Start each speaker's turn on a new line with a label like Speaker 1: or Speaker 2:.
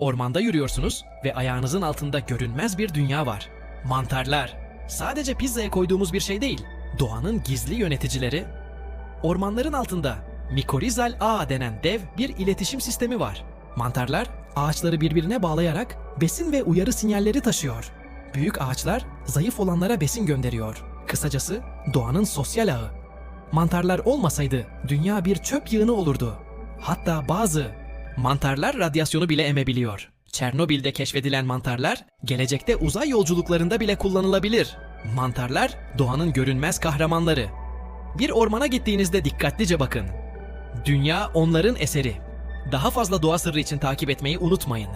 Speaker 1: Ormanda yürüyorsunuz ve ayağınızın altında görünmez bir dünya var. Mantarlar. Sadece pizzaya koyduğumuz bir şey değil. Doğanın gizli yöneticileri. Ormanların altında mikorizal ağ denen dev bir iletişim sistemi var. Mantarlar ağaçları birbirine bağlayarak besin ve uyarı sinyalleri taşıyor. Büyük ağaçlar zayıf olanlara besin gönderiyor. Kısacası doğanın sosyal ağı. Mantarlar olmasaydı dünya bir çöp yığını olurdu. Hatta bazı mantarlar radyasyonu bile emebiliyor. Çernobil'de keşfedilen mantarlar gelecekte uzay yolculuklarında bile kullanılabilir. Mantarlar doğanın görünmez kahramanları. Bir ormana gittiğinizde dikkatlice bakın. Dünya onların eseri. Daha fazla doğa sırrı için takip etmeyi unutmayın.